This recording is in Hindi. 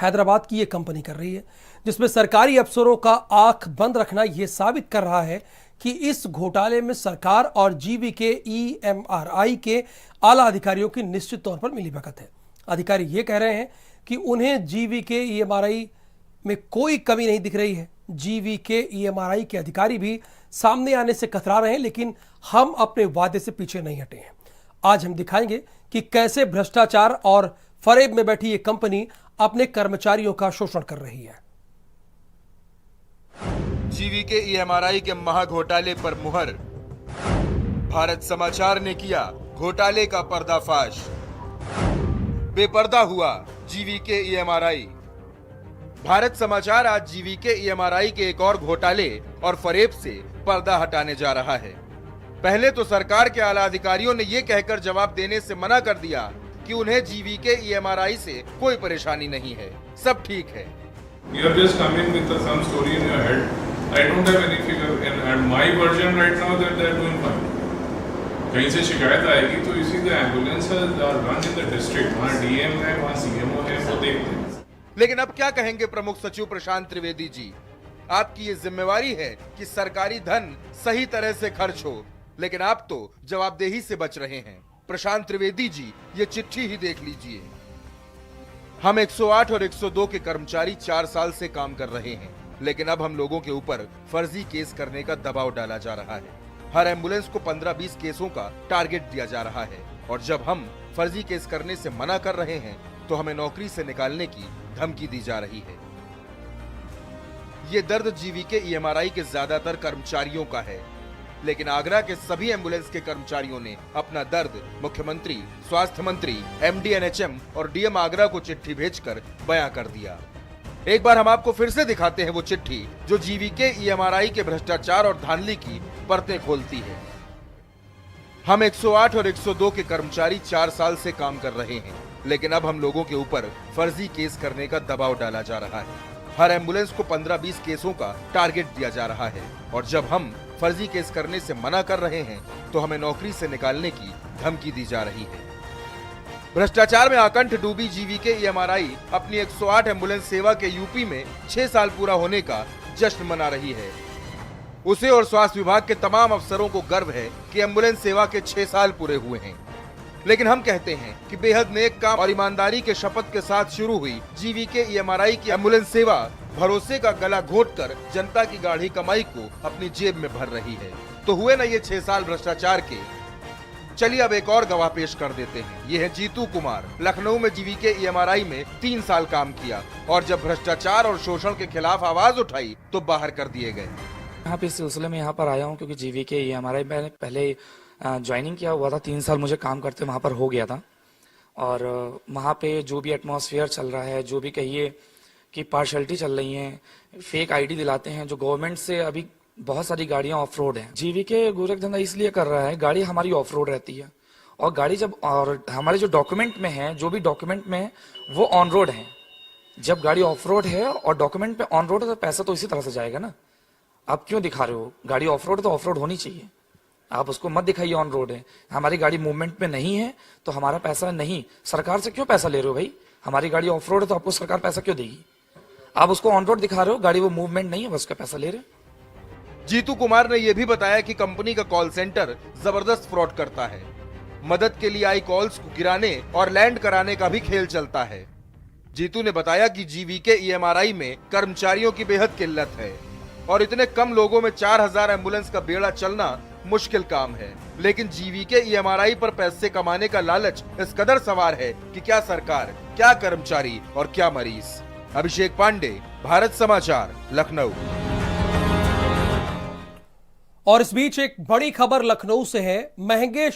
हैदराबाद की ये कंपनी कर रही है, जिसमें सरकारी अफसरों का आंख बंद रखना यह साबित कर रहा है कि इस घोटाले में सरकार और जीवीके ईएमआरआई के आला अधिकारियों की निश्चित तौर पर मिलीभगत है। अधिकारी ये कह रहे हैं कि उन्हें जीवीके ईएमआरआई में कोई कमी नहीं दिख रही है। जीवीके ईएमआरआई के अधिकारी भी सामने आने से कतरा रहे हैं, लेकिन हम अपने वादे से पीछे नहीं हटे हैं। आज हम दिखाएंगे कि कैसे भ्रष्टाचार और फरेब में बैठी ये कंपनी अपने कर्मचारियों का शोषण कर रही है। जीवीके ईएमआरआई के महाघोटाले पर मुहर। भारत समाचार ने किया घोटाले का पर्दाफाश। बेपर्दा हुआ जीवीके ईएमआरआई। भारत समाचार आज जीवीके ईएमआरआई के एक और घोटाले और फरेब से पर्दा हटाने जा रहा है। पहले तो सरकार के आला अधिकारियों ने ये कहकर जवाब देने से मना कर दिया कि उन्हें जीवीके ईएमआरआई से कोई परेशानी नहीं है, सब ठीक है। You have just come in with some story in your head. I don't have any figure and my version right now that they are doing fine. कहीं से शिकायत आएगी तो इसी the ambulance are run in the district. वहाँ डीएम है, वहाँ सीएमओ है, वो देखते हैं। लेकिन अब क्या कहेंगे प्रमुख सचिव प्रशांत त्रिवेदी जी? आपकी ये जिम्मेवारी है कि सरकारी धन सही तरह से खर्च हो, लेकिन आप तो जवाबदेही से बच रहे हैं। प्रशांत त्रिवेदी जी, ये चिट्ठी ही देख लीजिए। हम 108 और 102 के कर्मचारी 4 साल से काम कर रहे हैं, लेकिन अब हम लोगों के ऊपर फर्जी केस करने का दबाव डाला जा रहा है। हर एम्बुलेंस को 15-20 केसों का टारगेट दिया जा रहा है, और जब हम फर्जी केस करने से मना कर रहे हैं तो हमें नौकरी से निकालने की धमकी दी जा रही है। ये दर्द जीवीके ईएमआरआई के ज्यादातर कर्मचारियों का है, लेकिन आगरा के सभी एम्बुलेंस के कर्मचारियों ने अपना दर्द मुख्यमंत्री, स्वास्थ्य मंत्री, एमडी एनएचएम और डीएम आगरा को चिट्ठी भेजकर बयां कर दिया। एक बार हम आपको फिर से दिखाते हैं वो चिट्ठी जो जीवीके ईएमआरआई के भ्रष्टाचार और धांधली की परतें खोलती है। हम 108 और 102 के कर्मचारी 4 साल से काम कर रहे हैं, लेकिन अब हम लोगों के ऊपर फर्जी केस करने का दबाव डाला जा रहा है। हर एम्बुलेंस को 15-20 केसों का टारगेट दिया जा रहा है, और जब हम फर्जी केस करने से मना कर रहे हैं तो हमें नौकरी से निकालने की धमकी दी जा रही है। भ्रष्टाचार में आकंठ डूबी जीवीके ईएमआरआई अपनी 108 एम्बुलेंस सेवा के यूपी में 6 साल पूरा होने का जश्न मना रही है। उसे और स्वास्थ्य विभाग के तमाम अफसरों को गर्व है कि एम्बुलेंस सेवा के 6 साल पूरे हुए हैं। लेकिन हम कहते हैं कि बेहद नेक काम और ईमानदारी के शपथ के साथ शुरू हुई जीवीके ईएमआरआई की एम्बुलेंस सेवा भरोसे का गला घोंटकर जनता की गाढ़ी कमाई को अपनी जेब में भर रही है। तो हुए ना ये 6 साल भ्रष्टाचार के। चलिए अब एक और गवाह पेश कर देते हैं। ये है जीतू कुमार। लखनऊ में जीवीके ईएमआरआई में 3 साल काम किया, और जब भ्रष्टाचार और शोषण के खिलाफ आवाज उठाई तो बाहर कर दिए गए। यहाँ पे इस सिलसिले में यहाँ पर आया हूँ क्योंकि जीवीके ईएमआरआई मैंने पहले ज्वाइनिंग किया हुआ था। 3 साल मुझे काम करते वहाँ पर हो गया था, और वहाँ पे जो भी एटमॉस्फेयर चल रहा है, जो भी कहिए कि पार्शलिटी चल रही है, फेक आईडी दिलाते हैं, जो गवर्नमेंट से अभी बहुत सारी गाड़ियाँ ऑफ रोड हैं। जीवीके गोरख धंधा इसलिए कर रहा है, गाड़ी हमारी ऑफ रोड रहती है, और गाड़ी जब और हमारे जो डॉक्यूमेंट में है, जो भी डॉक्यूमेंट में है वो ऑन रोड है। जब गाड़ी ऑफ रोड है और डॉक्यूमेंट पे ऑन रोड है तो पैसा तो इसी तरह से जाएगा ना। आप क्यों दिखा रहे हो? गाड़ी ऑफ रोड तो ऑफ रोड होनी चाहिए, आप उसको मत दिखाइए ऑन रोड है। हमारी गाड़ी मूवमेंट में नहीं है तो हमारा पैसा नहीं। सरकार से क्यों पैसा ले रहे हो भाई? हमारी गाड़ी ऑफ रोड है तो आपको सरकार पैसा क्यों देगी? आप उसको ऑन रोड दिखा रहे हो, गाड़ी वो मूवमेंट नहीं है, बस उसका पैसा ले रहे हो। जीतू कुमार ने यह भी बताया कि कंपनी का कॉल सेंटर जबरदस्त फ्रॉड करता है। मदद के लिए आई कॉल्स को गिराने और लैंड कराने का भी खेल चलता है। जीतू ने बताया कि जीवीके ईएमआरआई में कर्मचारियों की बेहद किल्लत है, और इतने कम लोगों में 4000 एम्बुलेंस का बेड़ा चलना मुश्किल काम है। लेकिन जीवीके ईएमआरआई पर पैसे कमाने का लालच इस कदर सवार है कि क्या सरकार, क्या कर्मचारी और क्या मरीज। अभिषेक पांडे, भारत समाचार, लखनऊ। और इस बीच एक बड़ी खबर लखनऊ से है। महंगे